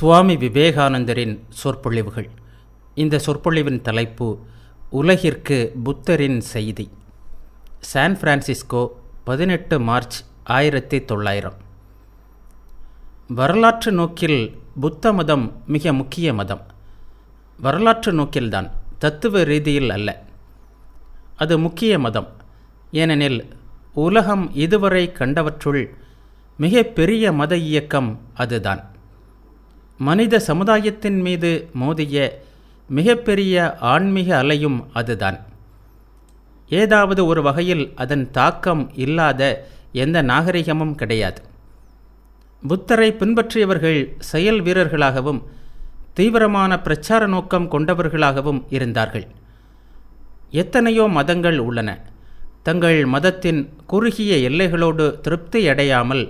சுவாமி விவேகானந்தரின் சொற்பொழிவுகள். இந்த சொற்பொழிவின் தலைப்பு உலகிற்கு புத்தரின் செய்தி. San Francisco, 18 March 1900. வரலாற்று நோக்கில் புத்த மதம் மிக முக்கிய மதம். வரலாற்று நோக்கில்தான், தத்துவ ரீதியில் அல்ல. அது முக்கிய மதம். ஏனெனில் உலகம் இதுவரை கண்டவற்றுள் மிக பெரிய மத இயக்கம் அதுதான். மனித சமுதாயத்தின் மீது மோதிய மிகப்பெரிய ஆன்மீக அலையும் அதுதான். ஏதாவது ஒரு வகையில் அதன் தாக்கம் இல்லாத எந்த நாகரிகமும் கிடையாது. புத்தரை பின்பற்றியவர்கள் செயல் வீரர்களாகவும் தீவிரமான பிரச்சார நோக்கம் கொண்டவர்களாகவும் இருந்தார்கள். எத்தனையோ மதங்கள் உள்ளன. தங்கள் மதத்தின் குறுகிய எல்லைகளோடு திருப்தி அடையாமல்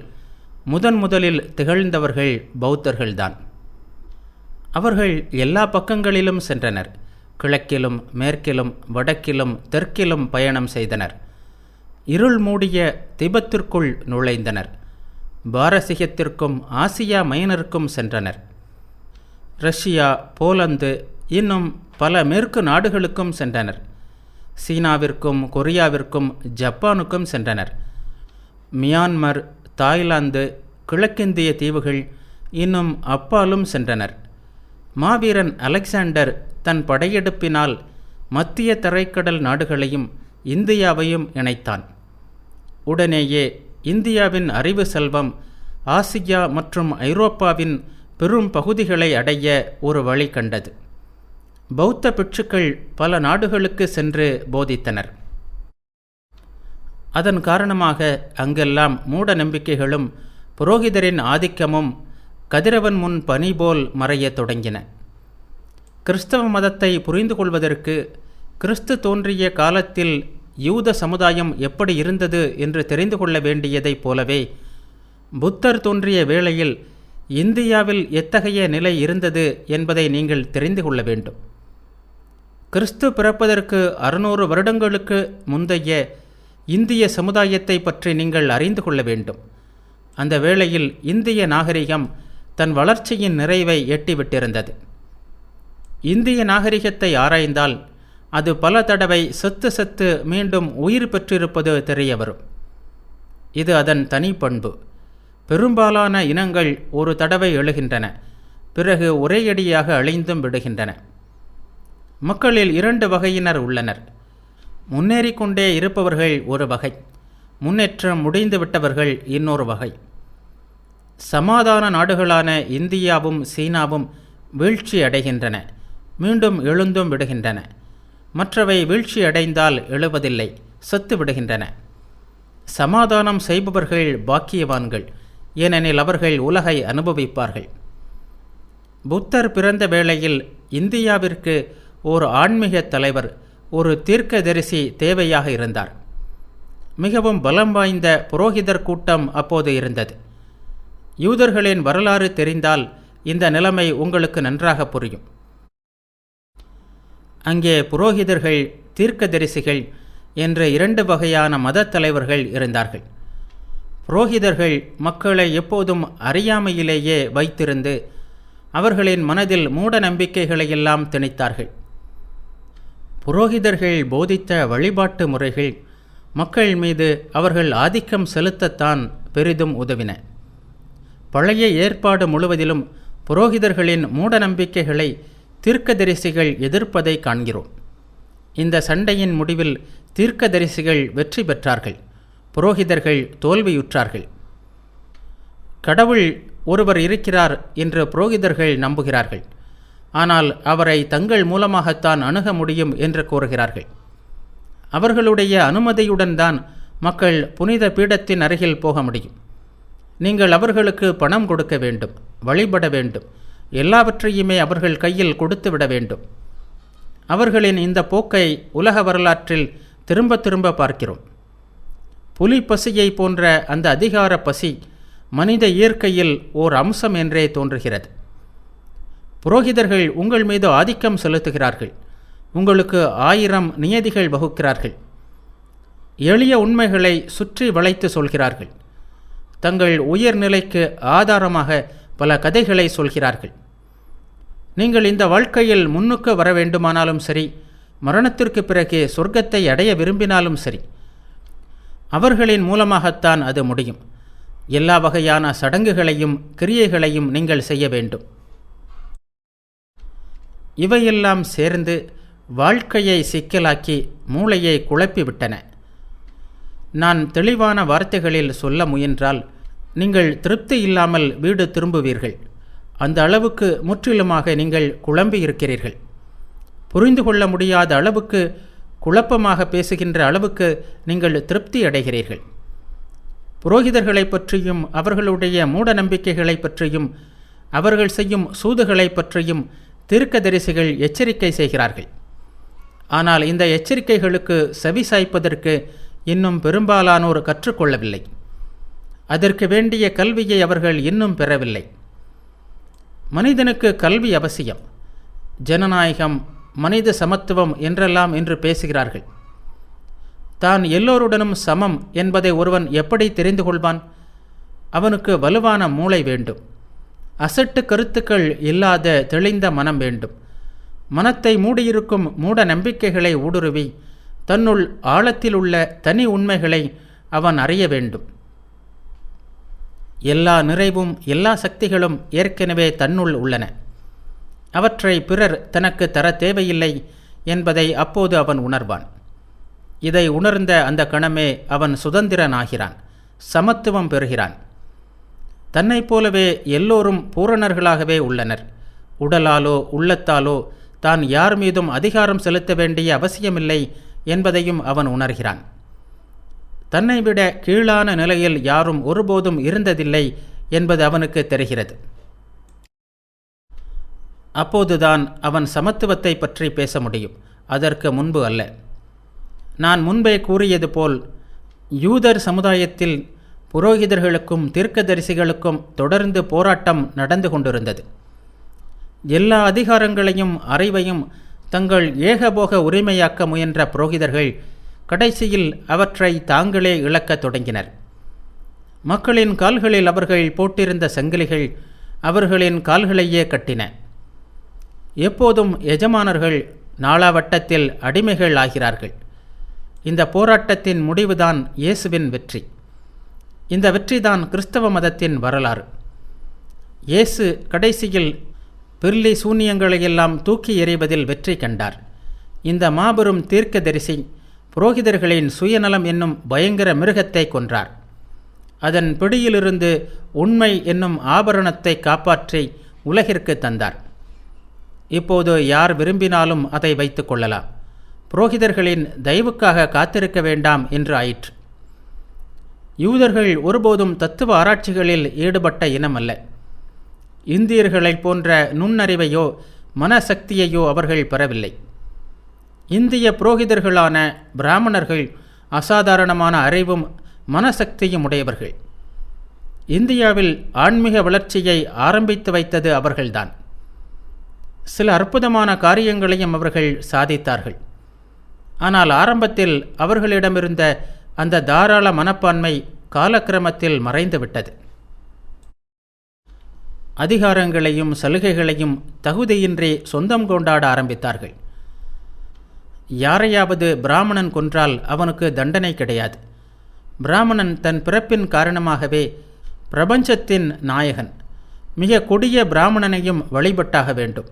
முதலில் திகழ்ந்தவர்கள் பௌத்தர்கள்தான். அவர்கள் எல்லா பக்கங்களிலும் சென்றனர். கிழக்கிலும் மேற்கிலும் வடக்கிலும் தெற்கிலும் பயணம் செய்தனர். இருள் மூடிய திபெத்திற்குள் நுழைந்தனர். பாரசீகத்திற்கும் ஆசியா மைனருக்கும் சென்றனர். ரஷ்யா, போலந்து, இன்னும் பல மேற்கு நாடுகளுக்கும் சென்றனர். சீனாவிற்கும் கொரியாவிற்கும் ஜப்பானுக்கும் சென்றனர். மியான்மர், தாய்லாந்து, கிழக்கிந்திய தீவுகள், இன்னும் அப்பாலும் சென்றனர். மாவீரன் அலெக்சாண்டர் தன் படையெடுப்பினால் மத்திய தரைக்கடல் நாடுகளையும் இந்தியாவையும் இணைத்தான். உடனேயே இந்தியாவின் அறிவு செல்வம் ஆசியா மற்றும் ஐரோப்பாவின் பெரும் பகுதிகளை அடைய ஒரு வழி கண்டது. பௌத்த பிட்சுக்கள் பல நாடுகளுக்கு சென்று போதித்தனர். அதன் காரணமாக அங்கெல்லாம் மூட நம்பிக்கைகளும் புரோகிதரின் ஆதிக்கமும் கதிரவன் முன் பனி போல் மறையத் தொடங்கின. கிறிஸ்தவ மதத்தை புரிந்து கொள்வதற்கு கிறிஸ்து தோன்றிய காலத்தில் யூத சமுதாயம் எப்படி இருந்தது என்று தெரிந்து கொள்ள வேண்டியதைப் போலவே புத்தர் தோன்றிய வேளையில் இந்தியாவில் எத்தகைய நிலை இருந்தது என்பதை நீங்கள் தெரிந்து கொள்ள வேண்டும். கிறிஸ்து பிறப்பதற்கு 600 வருடங்களுக்கு முந்தைய இந்திய சமுதாயத்தை பற்றி நீங்கள் அறிந்து கொள்ள வேண்டும். அந்த வேளையில் இந்திய நாகரிகம் தன் வளர்ச்சியின் நிறைவை எட்டிவிட்டிருந்தது. இந்திய நாகரிகத்தை ஆராய்ந்தால் அது பல தடவை செத்து மீண்டும் உயிர் பெற்றிருப்பது தெரிய வரும். இது அதன் தனி பண்பு. பெரும்பாலான இனங்கள் ஒரு தடவை எழுகின்றன, பிறகு ஒரேயடியாக அழிந்தும் விடுகின்றன. மக்களில் 2 வகையினர் உள்ளனர். முன்னேறிக்கொண்டே இருப்பவர்கள் ஒரு வகை, முன்னேற்றம் முடிந்துவிட்டவர்கள் இன்னொரு வகை. சமாதான நாடுகளான இந்தியாவும் சீனாவும் வீழ்ச்சி அடைகின்றன, மீண்டும் எழுந்தும் விடுகின்றன. மற்றவை வீழ்ச்சி அடைந்தால் எழுவதில்லை, செத்து விடுகின்றன. சமாதானம் செய்பவர்கள் பாக்கியவான்கள், ஏனெனில் அவர்கள் உலகை அனுபவிப்பார்கள். புத்தர் பிறந்த வேளையில் இந்தியாவிற்கு ஒரு ஆன்மீக தலைவர், ஒரு தீர்க்கதரிசி தேவையாக இருந்தார். மிகவும் பலம் வாய்ந்த புரோகிதர் கூட்டம் அப்போது இருந்தது. யூதர்களின் வரலாறு தெரிந்தால் இந்த நிலைமை உங்களுக்கு நன்றாக புரியும். அங்கே புரோகிதர்கள், தீர்க்கதரிசிகள் என்ற 2 வகையான மத தலைவர்கள் இருந்தார்கள். புரோகிதர்கள் மக்களை எப்போதும் அறியாமையிலேயே வைத்திருந்து அவர்களின் மனதில் மூட நம்பிக்கைகளையெல்லாம் திணித்தார்கள். புரோகிதர்கள் போதித்த வழிபாட்டு முறைகள் மக்கள் மீது அவர்கள் ஆதிக்கம் செலுத்தத்தான் பெரிதும் உதவின. பழைய ஏற்பாடு முழுவதிலும் புரோகிதர்களின் மூட நம்பிக்கைகளை தீர்க்கதரிசிகள் எதிர்ப்பதை காண்கிறோம். இந்த சண்டையின் முடிவில் தீர்க்கதரிசிகள் வெற்றி பெற்றார்கள், புரோகிதர்கள் தோல்வியுற்றார்கள். கடவுள் ஒருவர் இருக்கிறார் என்று புரோகிதர்கள் நம்புகிறார்கள். ஆனால் அவரை தங்கள் மூலமாகத்தான் அணுக முடியும் என்று கூறுகிறார்கள். அவர்களுடைய அனுமதியுடன் தான் மக்கள் புனித பீடத்தின் அருகில் போக முடியும். நீங்கள் அவர்களுக்கு பணம் கொடுக்க வேண்டும், வழிபட வேண்டும், எல்லாவற்றையுமே அவர்கள் கையில் கொடுத்து விட வேண்டும். அவர்களின் இந்த போக்கை உலக வரலாற்றில் திரும்ப பார்க்கிறோம். புலி பசியை போன்ற அந்த அதிகார பசி மனித இயற்கையில் ஓர் அம்சம் என்றே தோன்றுகிறது. புரோகிதர்கள் உங்கள் மீது ஆதிக்கம் செலுத்துகிறார்கள். உங்களுக்கு 1000 நியதிகள் வகுக்கிறார்கள். எளிய உண்மைகளை சுற்றி வளைத்து சொல்கிறார்கள். தங்கள் உயர்நிலைக்கு ஆதாரமாக பல கதைகளை சொல்கிறார்கள். நீங்கள் இந்த வாழ்க்கையில் முன்னுக்கு வர வேண்டுமானாலும் சரி, மரணத்திற்கு பிறகு சொர்க்கத்தை அடைய விரும்பினாலும் சரி, அவர்களின் மூலமாகத்தான் அது முடியும். எல்லா வகையான சடங்குகளையும் கிரியைகளையும் நீங்கள் செய்ய வேண்டும். இவையெல்லாம் சேர்ந்து வாழ்க்கையை சிக்கலாக்கி மூளையை குழப்பிவிட்டன. நான் தெளிவான வார்த்தைகளில் சொல்ல முயன்றால், நீங்கள் திருப்தி இல்லாமல் வீடு திரும்புவீர்கள். அந்த அளவுக்கு முற்றிலுமாக நீங்கள் குழம்பி இருக்கிறீர்கள். புரிந்து கொள்ள முடியாத அளவுக்கு, குழப்பமாக பேசுகின்ற அளவுக்கு நீங்கள் திருப்தி அடைகிறீர்கள். புரோகிதர்களை பற்றியும் அவர்களுடைய மூட நம்பிக்கைகளை பற்றியும் அவர்கள் செய்யும் சூதுகளை பற்றியும் தீர்க்கதரிசிகள் எச்சரிக்கை செய்கிறார்கள். ஆனால் இந்த எச்சரிக்கைகளுக்கு செவி சாய்ப்பதற்கு இன்னும் பெரும்பாலானோர் கற்றுக்கொள்ளவில்லை. அதற்கு வேண்டிய கல்வியை அவர்கள் இன்னும் பெறவில்லை. மனிதனுக்கு கல்வி அவசியம். ஜனநாயகம், மனித சமத்துவம் என்றெல்லாம் இன்று பேசுகிறார்கள். தான் எல்லோருடனும் சமம் என்பதை ஒருவன் எப்படி தெரிந்து கொள்வான்? அவனுக்கு வலுவான மூளை வேண்டும். அசட்டு கருத்துக்கள் இல்லாத தெளிந்த மனம் வேண்டும். மனத்தை மூடியிருக்கும் மூட நம்பிக்கைகளை ஊடுருவி தன்னுள் ஆழத்தில் உள்ள தனி உண்மைகளை அவன் அறிய வேண்டும். எல்லா நிறைவும் எல்லா சக்திகளும் ஏற்கனவே தன்னுள் உள்ளன. அவற்றை பிறர் தனக்கு தர தேவையில்லை என்பதை அப்போது அவன் உணர்வான். இதை உணர்ந்த அந்த கணமே அவன் சுதந்திரனாகிறான், சமத்துவம் பெறுகிறான். தன்னைப் போலவே எல்லோரும் பூரணர்களாகவே உள்ளனர். உடலாலோ உள்ளத்தாலோ தான் யார் மீதும் அதிகாரம் செலுத்த வேண்டிய அவசியமில்லை என்பதையும் அவன் உணர்கிறான். தன்னை விட கீழான நிலையில் யாரும் ஒருபோதும் இருந்ததில்லை என்பது அவனுக்கு தெரிகிறது. அப்போதுதான் அவன் சமத்துவத்தை பற்றி பேச முடியும், அதற்கு முன்பு அல்ல. நான் முன்பே கூறியது போல், யூதர் சமுதாயத்தில் புரோகிதர்களுக்கும் தீர்க்கதரிசிகளுக்கும் தொடர்ந்து போராட்டம் நடந்து கொண்டிருந்தது. எல்லா அதிகாரங்களையும் அறிவையும் தங்கள் ஏகபோக உரிமையாக்க முயன்ற புரோகிதர்கள் கடைசியில் அவற்றை தாங்களே இழக்கத் தொடங்கினர். மக்களின் கால்களில் அவர்கள் போட்டிருந்த சங்கிலிகள் அவர்களின் கால்களையே கட்டின. எப்போதும் எஜமானர்கள் நாளாவட்டத்தில் அடிமைகள் ஆகிறார்கள். இந்த போராட்டத்தின் முடிவுதான் இயேசுவின் வெற்றி. இந்த வெற்றிதான் கிறிஸ்தவ மதத்தின் வரலாறு. இயேசு கடைசியில் பில்லி சூனியங்களையெல்லாம் தூக்கி எறிவதில் வெற்றி கண்டார். இந்த மாபெரும் தீர்க்கதரிசி புரோகிதர்களின் சுயநலம் என்னும் பயங்கர மிருகத்தை கொன்றார். அதன் பிடியிலிருந்து உண்மை என்னும் ஆபரணத்தை காப்பாற்றி உலகிற்கு தந்தார். இப்போது யார் விரும்பினாலும் அதை வைத்து கொள்ளலாம். புரோகிதர்களின் தயவுக்காக காத்திருக்க வேண்டாம் என்று ஆயிற்று. யூதர்கள் ஒருபோதும் தத்துவ ஆராய்ச்சிகளில் ஈடுபட்ட இனம் அல்ல. இந்தியர்களைப் போன்ற நுண்ணறிவையோ மனசக்தியையோ அவர்கள் பெறவில்லை. இந்திய புரோகிதர்களான பிராமணர்கள் அசாதாரணமான அறிவும் மனசக்தியும் உடையவர்கள். இந்தியாவில் ஆன்மீக வளர்ச்சியை ஆரம்பித்து வைத்தது அவர்கள்தான். சில அற்புதமான காரியங்களையும் அவர்கள் சாதித்தார்கள். ஆனால் ஆரம்பத்தில் அவர்களிடமிருந்த அந்த தாராள மனப்பான்மை காலக்கிரமத்தில் மறைந்துவிட்டது. அதிகாரங்களையும் சலுகைகளையும் தகுதியின்றி சொந்தம் கொண்டாட ஆரம்பித்தார்கள். யாரையாவது பிராமணன் கொன்றால் அவனுக்கு தண்டனை கிடையாது. பிராமணன் தன் பிறப்பின் காரணமாகவே பிரபஞ்சத்தின் நாயகன். மிக கொடிய பிராமணனையும் வழிபட்டாக வேண்டும்.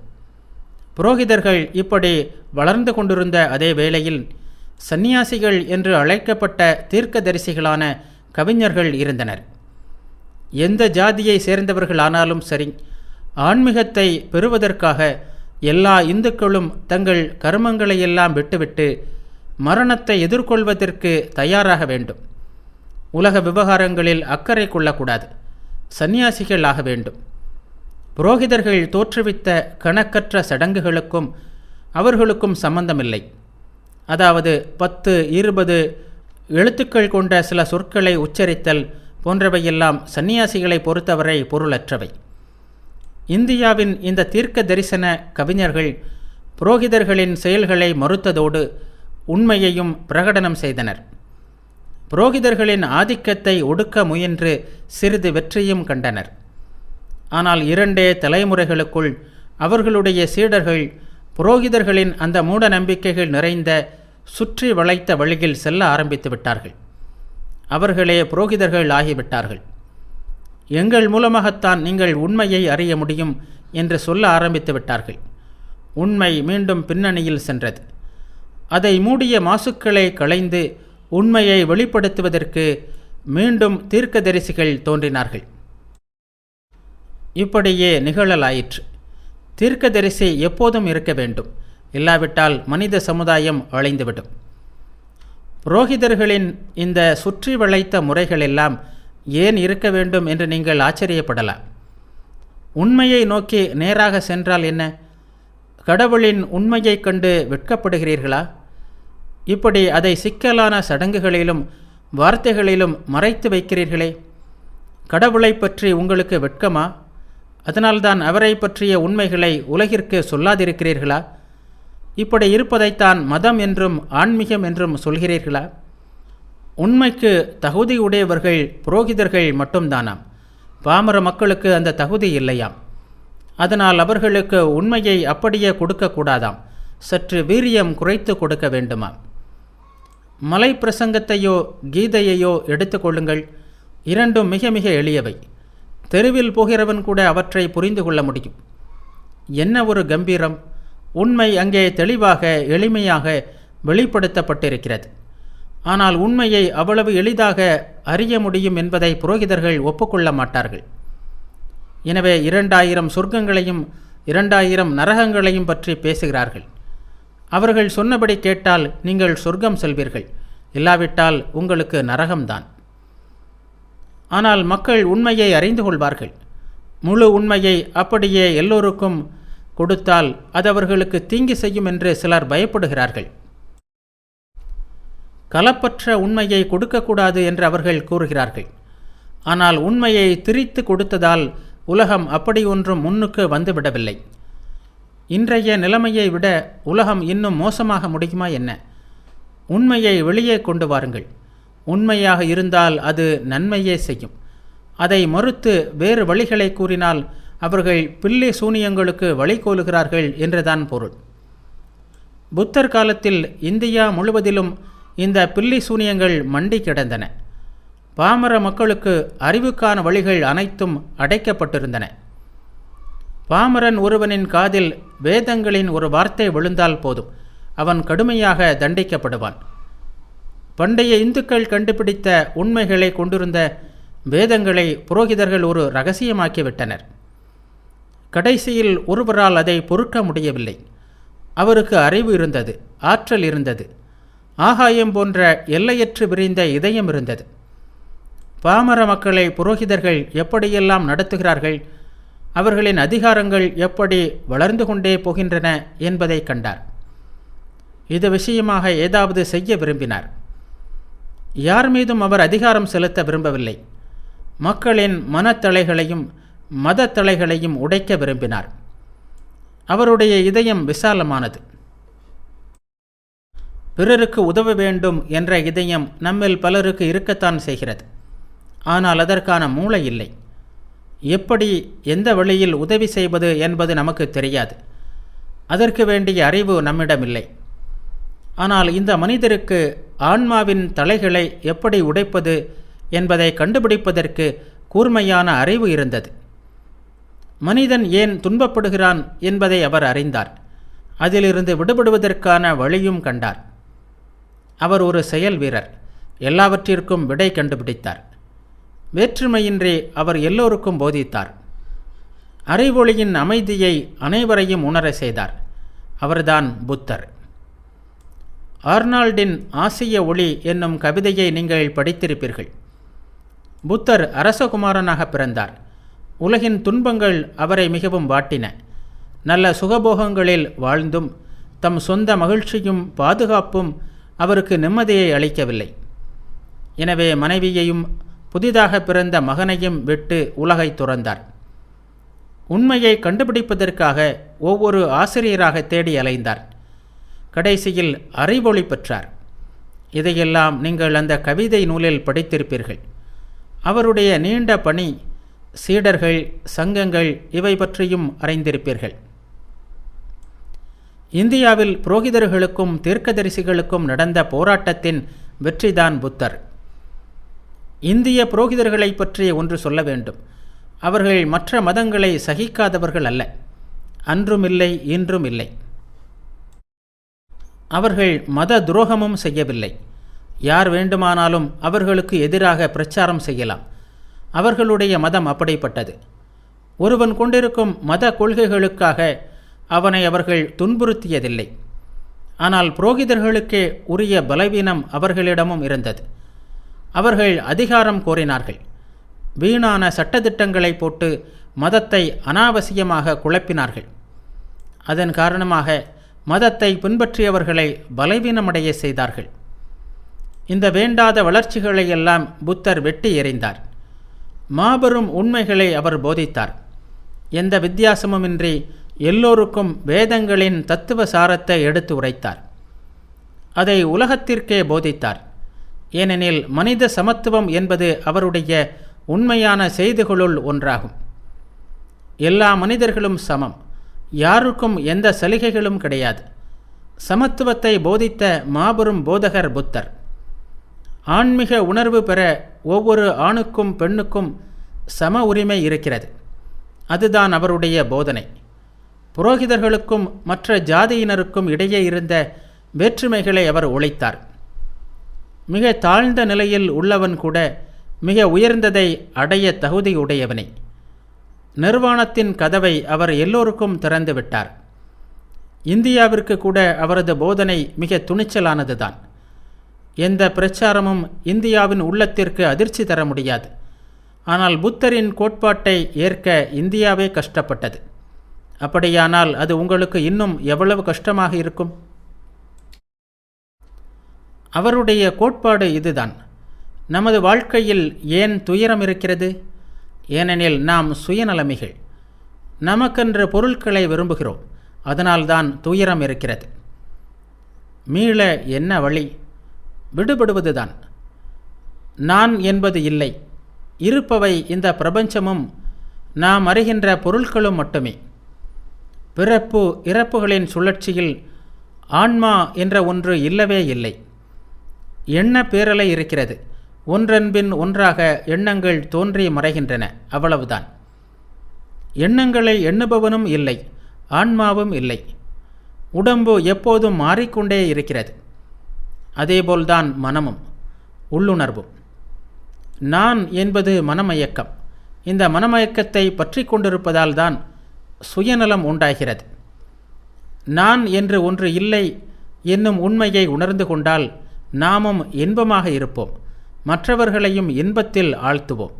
புரோகிதர்கள் இப்படி வளர்ந்து கொண்டிருந்த அதே வேளையில் சந்நியாசிகள் என்று அழைக்கப்பட்ட தீர்க்கதரிசிகளான கவிஞர்கள் இருந்தனர். எந்த ஜாதியை சேர்ந்தவர்களானாலும் சரி, ஆன்மீகத்தை பெறுவதற்காக எல்லா இந்துக்களும் தங்கள் கர்மங்களையெல்லாம் விட்டுவிட்டு மரணத்தை எதிர்கொள்வதற்கு தயாராக வேண்டும். உலக விவகாரங்களில் அக்கறை கொள்ளக்கூடாது. சந்நியாசிகள் ஆக வேண்டும். புரோகிதர்கள் தோற்றுவித்த கணக்கற்ற சடங்குகளுக்கும் அவர்களுக்கும் சம்பந்தமில்லை. அதாவது 10, 20 எழுத்துக்கள் கொண்ட சில சொற்களை உச்சரித்தல் போன்றவையெல்லாம் சந்நியாசிகளை பொறுத்தவரை பொருளற்றவை. இந்தியாவின் இந்த தீர்க்க தரிசன கவிஞர்கள் புரோகிதர்களின் செயல்களை மறுத்ததோடு உண்மையையும் பிரகடனம் செய்தனர். புரோகிதர்களின் ஆதிக்கத்தை ஒடுக்க முயன்று சிறிது வெற்றியும் கண்டனர். ஆனால் 2 தலைமுறைகளுக்குள் அவர்களுடைய சீடர்கள் புரோகிதர்களின் அந்த மூட நம்பிக்கைகள் நிறைந்த சுற்றி வளைத்த வழியில் செல்ல ஆரம்பித்து விட்டார்கள். அவர்களே புரோகிதர்கள் ஆகிவிட்டார்கள். எங்கள் மூலமாகத்தான் நீங்கள் உண்மையை அறிய முடியும் என்று சொல்ல ஆரம்பித்து விட்டார்கள். உண்மை மீண்டும் பின்னணியில் சென்றது. அதை மூடிய மாசுக்களை களைந்து உண்மையை வெளிப்படுத்துவதற்கு மீண்டும் தீர்க்கதரிசிகள் தோன்றினார்கள். இப்படியே நிகழலாயிற்று. தீர்க்கதரிசி எப்போதும் இருக்க வேண்டும், இல்லாவிட்டால் மனித சமுதாயம் அழிந்துவிடும். புரோகிதர்களின் இந்த சுற்றி வளைத்த முறைகளெல்லாம் ஏன் இருக்க வேண்டும் என்று நீங்கள் ஆச்சரியப்படலாம். உண்மையை நோக்கி நேராக சென்றால் என்ன? கடவுளின் உண்மையைக் கண்டு வெட்கப்படுகிறீர்களா? இப்படி அதை சிக்கலான சடங்குகளிலும் வார்த்தைகளிலும் மறைத்து வைக்கிறீர்களே. கடவுளை பற்றி உங்களுக்கு வெட்கமா? அதனால்தான் அவரை பற்றிய உண்மைகளை உலகிற்கு சொல்லாதிருக்கிறீர்களா? இப்படி இருப்பதைத்தான் மதம் என்றும் ஆன்மீகம் என்றும் சொல்கிறீர்களா? உண்மைக்கு தகுதியுடையவர்கள் புரோகிதர்கள் மட்டும்தானாம். பாமர மக்களுக்கு அந்த தகுதி இல்லையாம். அதனால் அவர்களுக்கு உண்மையை அப்படியே கொடுக்கக்கூடாதாம், சற்று வீரியம் குறைத்து கொடுக்க வேண்டுமாம். மலை பிரசங்கத்தையோ கீதையையோ எடுத்துக்கொள்ளுங்கள். இரண்டும் மிக மிக எளியவை. தெருவில் போகிறவன் கூட அவற்றை புரிந்து கொள்ள முடியும். என்ன ஒரு கம்பீரம்! உண்மை அங்கே தெளிவாக எளிமையாக வெளிப்படுத்தப்பட்டிருக்கிறது. ஆனால் உண்மையை அவ்வளவு எளிதாக அறிய முடியும் என்பதை புரோகிதர்கள் ஒப்புக்கொள்ள மாட்டார்கள். எனவே 2000 சொர்க்கங்களையும் 2000 நரகங்களையும் பற்றி பேசுகிறார்கள். அவர்கள் சொன்னபடி கேட்டால் நீங்கள் சொர்க்கம் செல்வீர்கள், இல்லாவிட்டால் உங்களுக்கு நரகம்தான். ஆனால் மக்கள் உண்மையை அறிந்து கொள்வார்கள். முழு உண்மையை அப்படியே எல்லோருக்கும் கொடுத்தால் அது அவர்களுக்கு தீங்கு செய்யும் என்று சிலர் பயப்படுகிறார்கள். கலப்பற்ற உண்மையை கொடுக்கக்கூடாது என்று அவர்கள் கூறுகிறார்கள். ஆனால் உண்மையை திரித்து கொடுத்ததால் உலகம் அப்படி ஒன்றும் முன்னுக்கு வந்துவிடவில்லை. இன்றைய நிலைமையை விட உலகம் இன்னும் மோசமாக முடியுமா என்ன? உண்மையை வெளியே கொண்டு வாருங்கள். உண்மையாக இருந்தால் அது நன்மையே செய்யும். அதை மறுத்து வேறு வழிகளை கூறினால் அவர்கள் பில்லி சூனியங்களுக்கு வழிகோலுகிறார்கள் என்றுதான் பொருள். புத்தர் காலத்தில் இந்தியா முழுவதிலும் இந்த பில்லி சூனியங்கள் மண்டி கிடந்தன. பாமர மக்களுக்கு அறிவுக்கான வழிகள் அனைத்தும் அடைக்கப்பட்டிருந்தன. பாமரன் ஒருவனின் காதில் வேதங்களின் ஒரு வார்த்தை விழுந்தால் போதும், அவன் கடுமையாக தண்டிக்கப்படுவான். பண்டைய இந்துக்கள் கண்டுபிடித்த உண்மைகளை கொண்டிருந்த வேதங்களை புரோகிதர்கள் ஒரு இரகசியமாக்கிவிட்டனர். கடைசியில் ஒருவரால் அதை பொறுக்க முடியவில்லை. அவருக்கு அறிவு இருந்தது, ஆற்றல் இருந்தது, ஆகாயம் போன்ற எல்லையற்று விரிந்த இதயம் இருந்தது. பாமர மக்களை புரோகிதர்கள் எப்படியெல்லாம் நடத்துகிறார்கள், அவர்களின் அதிகாரங்கள் எப்படி வளர்ந்து கொண்டே போகின்றன என்பதை கண்டார். இது விஷயமாக ஏதாவது செய்ய விரும்பினார். யார் மீதும் அவர் அதிகாரம் செலுத்த விரும்பவில்லை. மக்களின் மனத்தளைகளையும் மதத்தளைகளையும் உடைக்க விரும்பினார். அவருடைய இதயம் விசாலமானது. பிறருக்கு உதவ வேண்டும் என்ற இதயம் நம்மில் பலருக்கு இருக்கத்தான் செய்கிறது. ஆனால் அதற்கான மூளை இல்லை. எப்படி எந்த வழியில் உதவி செய்வது என்பது நமக்கு தெரியாது. அதற்கு வேண்டிய அறிவு நம்மிடமில்லை. ஆனால் இந்த மனிதருக்கு ஆன்மாவின் தலைகளை எப்படி உடைப்பது என்பதை கண்டுபிடிப்பதற்கு கூர்மையான அறிவு இருந்தது. மனிதன் ஏன் துன்பப்படுகிறான் என்பதை அவர் அறிந்தார். அதிலிருந்து விடுபடுவதற்கான வழியும் கண்டார். அவர் ஒரு செயல் வீரர். எல்லாவற்றிற்கும் விடை கண்டுபிடித்தார். வேற்றுமையின்றி அவர் எல்லோருக்கும் போதித்தார். அறிவொளியின் அமைதியை அனைவரையும் உணர செய்தார். அவர்தான் புத்தர். ஆர்னால்டின் ஆசிய ஒளி என்னும் கவிதையை நீங்கள் படித்திருப்பீர்கள். புத்தர் அரசகுமாரனாக பிறந்தார். உலகின் துன்பங்கள் அவரை மிகவும் வாட்டின. நல்ல சுகபோகங்களில் வாழ்ந்தும் தம் சொந்த மகிழ்ச்சியும் பாதுகாப்பும் அவருக்கு நிம்மதியை அளிக்கவில்லை. எனவே மனைவியையும் புதிதாக பிறந்த மகனையும் விட்டு உலகை துறந்தார். உண்மையை கண்டுபிடிப்பதற்காக ஒவ்வொரு ஆசிரியராக தேடி அலைந்தார். கடைசியில் அறிவொளி பெற்றார். இதையெல்லாம் நீங்கள் அந்த கவிதை நூலில் படித்திருப்பீர்கள். அவருடைய நீண்ட பணி, சீடர்கள், சங்கங்கள் இவை பற்றியும் அறிந்திருப்பீர்கள். இந்தியாவில் புரோகிதர்களுக்கும் தீர்க்கதரிசிகளுக்கும் நடந்த போராட்டத்தின் வெற்றிதான் புத்தர். இந்திய புரோகிதர்களை பற்றி ஒன்று சொல்ல வேண்டும். அவர்கள் மற்ற மதங்களை சகிக்காதவர்கள் அல்ல. அன்றும் இல்லை, இன்றும் இல்லை. அவர்கள் மத துரோகமும் செய்யவில்லை. யார் வேண்டுமானாலும் அவர்களுக்கு எதிராக பிரச்சாரம் செய்யலாம். அவர்களுடைய மதம் அப்படிப்பட்டது. ஒருவன் கொண்டிருக்கும் மத கொள்கைகளுக்காக அவனை அவர்கள் துன்புறுத்தியதில்லை. ஆனால் புரோகிதர்களுக்கே உரிய பலவீனம் அவர்களிடமும் இருந்தது. அவர்கள் அதிகாரம் கோரினார்கள். வீணான சட்டதிட்டங்களை போட்டு மதத்தை அனாவசியமாக குழப்பினார்கள். அதன் காரணமாக மதத்தை பின்பற்றியவர்களை பலவீனமடைய செய்தார்கள். இந்த வேண்டாத வளர்ச்சிகளை எல்லாம் புத்தர் வெட்டி எறிந்தார். மாபெரும் உண்மைகளை அவர் போதித்தார். எந்த வித்தியாசமுமின்றி எல்லோருக்கும் வேதங்களின் தத்துவ சாரத்தை எடுத்து உரைத்தார். அதை உலகத்திற்கே போதித்தார். ஏனெனில் மனித சமத்துவம் என்பது அவருடைய உண்மையான செய்திகளுள் ஒன்றாகும். எல்லா மனிதர்களும் சமம். யாருக்கும் எந்த சலுகைகளும் கிடையாது. சமத்துவத்தை போதித்த மாபெரும் போதகர் புத்தர். ஆன்மீக உணர்வு பெற ஒவ்வொரு ஆணுக்கும் பெண்ணுக்கும் சம உரிமை இருக்கிறது. அதுதான் அவருடைய போதனை. புரோகிதர்களுக்கும் மற்ற ஜாதியினருக்கும் இடையே இருந்த வேற்றுமைகளை அவர் ஒழித்தார். மிக தாழ்ந்த நிலையில் உள்ளவன் கூட மிக உயர்ந்ததை அடைய தகுதியுடையவனே. நிர்வாணத்தின் கதவை அவர் எல்லோருக்கும் திறந்து விட்டார். இந்தியாவிற்கு கூட அவரது போதனை மிக துணிச்சலானதுதான். எந்த பிரச்சாரமும் இந்தியாவின் உள்ளத்திற்கு அதிர்ச்சி தர முடியாது. ஆனால் புத்தரின் கோட்பாட்டை ஏற்க இந்தியாவே கஷ்டப்பட்டது. அப்படியானால் அது உங்களுக்கு இன்னும் எவ்வளவு கஷ்டமாக இருக்கும்? அவருடைய கோட்பாடு இதுதான். நமது வாழ்க்கையில் ஏன் துயரம் இருக்கிறது? ஏனெனில் நாம் சுயநலமிகள். நமக்கென்ற பொருட்களை விரும்புகிறோம். அதனால்தான் துயரம் இருக்கிறது. மீள என்ன வழி? விடுபடுவதுதான். நான் என்பது இல்லை. இருப்பவை இந்த பிரபஞ்சமும் நாம் அறிகின்ற பொருட்களும் மட்டுமே. பிறப்பு இறப்புகளின் சுழற்சியில் ஆன்மா என்ற ஒன்று இல்லவே இல்லை. எண்ண பேரலை இருக்கிறது. ஒன்றன்பின் ஒன்றாக எண்ணங்கள் தோன்றி மறைகின்றன. அவ்வளவுதான். எண்ணங்களை எண்ணுபவனும் இல்லை, ஆன்மாவும் இல்லை. உடம்பு எப்போதும் மாறிக்கொண்டே இருக்கிறது. அதேபோல்தான் மனமும் உள்ளுணர்வும். நான் என்பது மனமயக்கம். இந்த மனமயக்கத்தை பற்றி கொண்டிருப்பதால் தான் சுயநலம் உண்டாகிறது. நான் என்று ஒன்று இல்லை என்னும் உண்மையை உணர்ந்து கொண்டால் நாமும் இன்பமாக இருப்போம். மற்றவர்களையும் இன்பத்தில் ஆழ்த்துவோம்.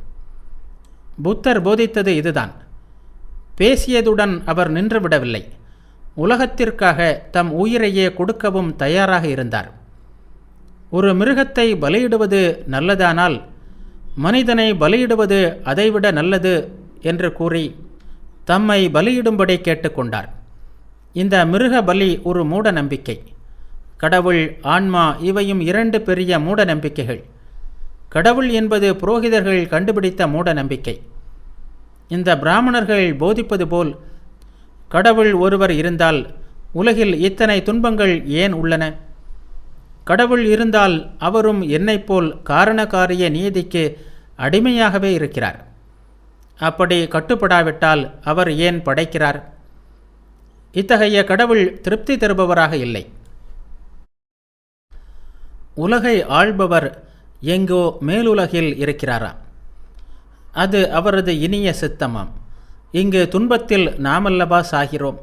புத்தர் போதித்தது இதுதான். பேசியதுடன் அவர் நின்றுவிடவில்லை. உலகத்திற்காக தம் உயிரையே கொடுக்கவும் தயாராக இருந்தார். ஒரு மிருகத்தை பலியிடுவது நல்லதானால் மனிதனை பலியிடுவது அதைவிட நல்லது என்று கூறி தம்மை பலியிடும்படி கேட்டுக்கொண்டார். இந்த மிருக பலி ஒரு மூட நம்பிக்கை. கடவுள், ஆன்மா இவையும் இரண்டு பெரிய மூட நம்பிக்கைகள். கடவுள் என்பது புரோகிதர்கள் கண்டுபிடித்த மூட நம்பிக்கை. இந்த பிராமணர்கள் போதிப்பது போல் கடவுள் ஒருவர் இருந்தால் உலகில் இத்தனை துன்பங்கள் ஏன் உள்ளன? கடவுள் இருந்தால் அவரும் என்னைப் போல் காரணகாரிய நீதிக்கு அடிமையாகவே இருக்கிறார். அப்படி கட்டுப்படாவிட்டால் அவர் ஏன் படைக்கிறார்? இத்தகைய கடவுள் திருப்தி தருபவராக இல்லை. உலகை ஆள்பவர் எங்கோ மேலுலகில் இருக்கிறாராம். அது அவரது இனிய சித்தமாம். இங்கு துன்பத்தில் நாமல்லவா சாகிறோம்.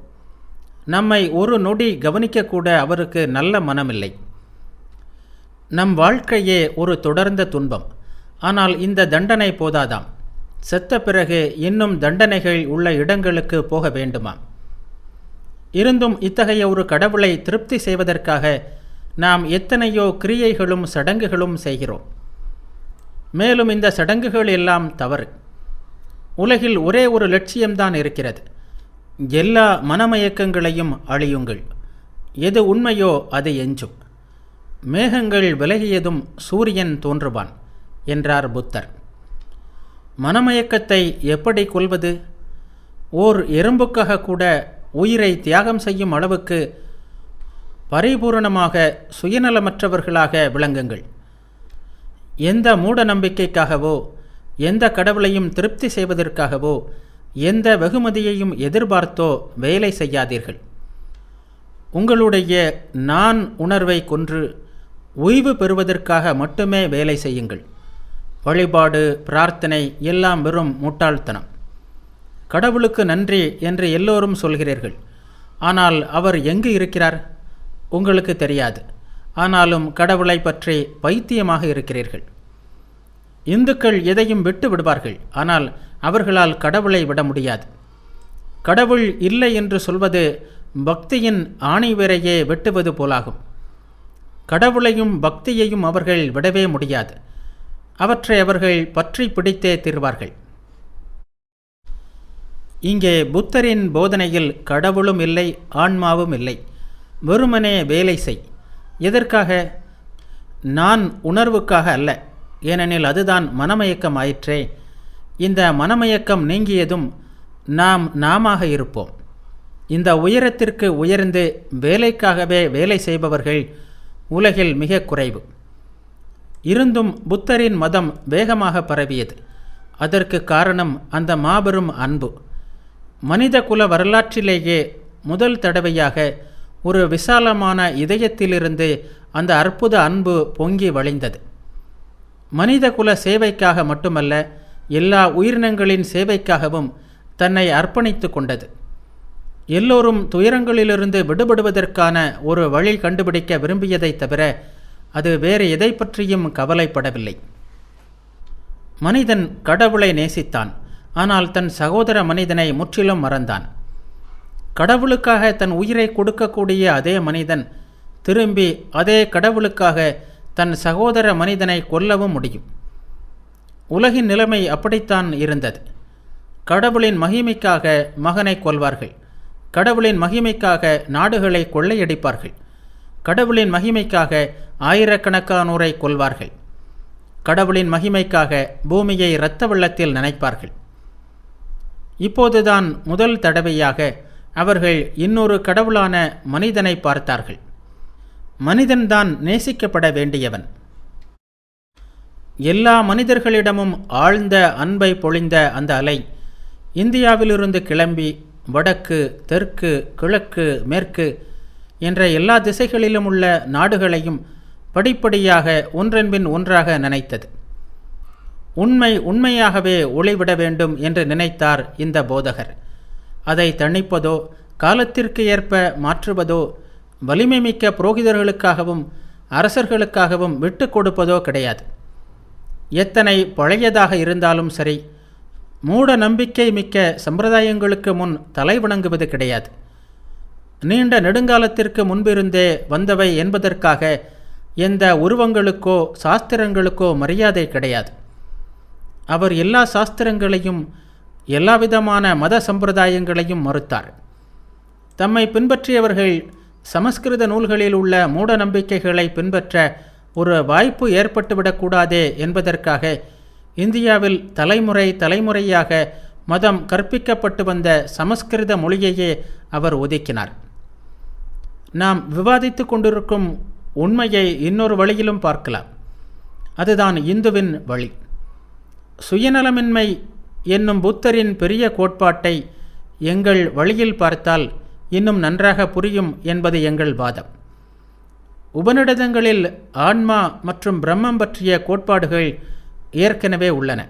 நம்மை ஒரு நொடி கவனிக்கக்கூட அவருக்கு நல்ல மனமில்லை. நம் வாழ்க்கையே ஒரு தொடர்ந்த துன்பம். ஆனால் இந்த தண்டனை போதாதாம். செத்த பிறகு இன்னும் தண்டனைகள் உள்ள இடங்களுக்கு போக வேண்டுமாம். இருந்தும் இத்தகைய ஒரு கடவுளை திருப்தி செய்வதற்காக நாம் எத்தனையோ கிரியைகளும் சடங்குகளும் செய்கிறோம். மேலும் இந்த சடங்குகள் எல்லாம் தவறு. உலகில் ஒரே ஒரு லட்சியம்தான் இருக்கிறது. எல்லா மனமயக்கங்களையும் அழியுங்கள். எது உண்மையோ அது எஞ்சும். மேகங்கள் விலகியதும் சூரியன் தோன்றுவான் என்றார் புத்தர். மனமயக்கத்தை எப்படி கொல்வது? ஓர் எறும்புக்காக கூட உயிரை தியாகம் செய்யும் அளவுக்கு பரிபூரணமாக சுயநலமற்றவர்களாக விளங்குங்கள். எந்த மூட நம்பிக்கைக்காகவோ, எந்த கடவுளையும் திருப்தி செய்வதற்காகவோ, எந்த வெகுமதியையும் எதிர்பார்த்தோ வேலை செய்யாதீர்கள். உங்களுடைய நான் உணர்வை கொன்று ஓய்வு பெறுவதற்காக மட்டுமே வேலை செய்யுங்கள். வழிபாடு, பிரார்த்தனை எல்லாம் வெறும் முட்டாள்தனம். கடவுளுக்கு நன்றி என்று எல்லோரும் சொல்கிறீர்கள். ஆனால் அவர் எங்கு இருக்கிறார்? உங்களுக்கு தெரியாது. ஆனாலும் கடவுளை பற்றி பைத்தியமாக இருக்கிறீர்கள். இந்துக்கள் எதையும் விட்டு விடுவார்கள். ஆனால் அவர்களால் கடவுளை விட முடியாது. கடவுள் இல்லை என்று சொல்வது பக்தியின் ஆணிவேரையே வெட்டுவது போலாகும். கடவுளையும் பக்தியையும் அவர்கள் விடவே முடியாது. அவற்றை அவர்கள் பற்றி பிடித்தே தீர்வார்கள். இங்கே புத்தரின் போதனையில் கடவுளும் இல்லை, ஆன்மாவும் இல்லை. வெறுமனே வேலை செய். எதற்காக? நான் உணர்வுக்காக அல்ல. ஏனெனில் அதுதான் மனமயக்கம் ஆயிற்றே. இந்த மனமயக்கம் நீங்கியதும் நாம் நாமாக இருப்போம். இந்த உயரத்திற்கு உயர்ந்து வேலைக்காகவே வேலை செய்பவர்கள் உலகில் மிக குறைவு. இருந்தும் புத்தரின் மதம் வேகமாக பரவியது. அதற்கு காரணம் அந்த மாபெரும் அன்பு. மனித குல வரலாற்றிலேயே முதல் தடவையாக ஒரு விசாலமான இதயத்திலிருந்து அந்த அற்புத அன்பு பொங்கி வழிந்தது. மனித குல சேவைக்காக மட்டுமல்ல, எல்லா உயிரினங்களின் சேவைக்காகவும் தன்னை அர்ப்பணித்து கொண்டது. எல்லோரும் துயரங்களிலிருந்து விடுபடுவதற்கான ஒரு வழி கண்டுபிடிக்க விரும்பியதை தவிர அது வேறு எதை பற்றியும் கவலைப்படவில்லை. மனிதன் கடவுளை நேசித்தான். ஆனால் தன் சகோதர மனிதனை முற்றிலும் மறந்தான். கடவுளுக்காக தன் உயிரை கொடுக்கக்கூடிய அதே மனிதன் திரும்பி அதே கடவுளுக்காக தன் சகோதர மனிதனை கொல்லவும் முடியும். உலகின் நிலைமை அப்படித்தான் இருந்தது. கடவுளின் மகிமைக்காக மகனை கொல்வார்கள். கடவுளின் மகிமைக்காக நாடுகளை கொள்ளையடிப்பார்கள். கடவுளின் மகிமைக்காக ஆயிரக்கணக்கானோரை கொல்வார்கள். கடவுளின் மகிமைக்காக பூமியை இரத்த வெள்ளத்தில் நனைப்பார்கள். இப்போதுதான் முதல் தடவையாக அவர்கள் இன்னொரு கடவுளான மனிதனை பார்த்தார்கள். மனிதன்தான் நேசிக்கப்பட வேண்டியவன். எல்லா மனிதர்களிடமும் ஆழ்ந்த அன்பை பொழிந்த அந்த அலை இந்தியாவிலிருந்து கிளம்பி வடக்கு, தெற்கு, கிழக்கு, மேற்கு என்ற எல்லா திசைகளிலும் உள்ள நாடுகளையும் படிப்படியாக ஒன்றன்பின் ஒன்றாக நனைத்தது. உண்மை உண்மையாகவே ஒளிவிட வேண்டும் என்று நினைத்தார் இந்த போதகர். அதை தணிப்பதோ, காலத்திற்கு ஏற்ப மாற்றுவதோ, வலிமை மிக்க புரோகிதர்களுக்காகவும் அரசர்களுக்காகவும் விட்டு கொடுப்பதோ கிடையாது. எத்தனை பழையதாக இருந்தாலும் சரி, மூட நம்பிக்கை மிக்க சம்பிரதாயங்களுக்கு முன் தலை வணங்குவது கிடையாது. நீண்ட நெடுங்காலத்திற்கு முன்பிருந்தே வந்தவை என்பதற்காக எந்த உருவங்களுக்கோ சாஸ்திரங்களுக்கோ மரியாதை கிடையாது. அவர் எல்லா சாஸ்திரங்களையும் எல்லாவிதமான மத சம்பிரதாயங்களையும் மறுத்தார். தம்மை பின்பற்றியவர்கள் சமஸ்கிருத நூல்களில் உள்ள மூட நம்பிக்கைகளை பின்பற்ற ஒரு வாய்ப்பு ஏற்பட்டுவிடக்கூடாதே என்பதற்காக இந்தியாவில் தலைமுறை தலைமுறையாக மதம் கற்பிக்கப்பட்டு வந்த சமஸ்கிருத மொழியையே அவர் ஒதுக்கினார். நாம் விவாதித்து கொண்டிருக்கும் உண்மையை இன்னொரு வழியிலும் பார்க்கலாம். அதுதான் இந்துவின் வழி. சுயநலமின்மை என்னும் புத்தரின் பெரிய கோட்பாட்டை எங்கள் வழியில் பார்த்தால் இன்னும் நன்றாக புரியும் என்பது எங்கள் வாதம். உபநிடதங்களில் ஆன்மா மற்றும் பிரம்மம் பற்றிய கோட்பாடுகள் ஏற்கனவே உள்ளன.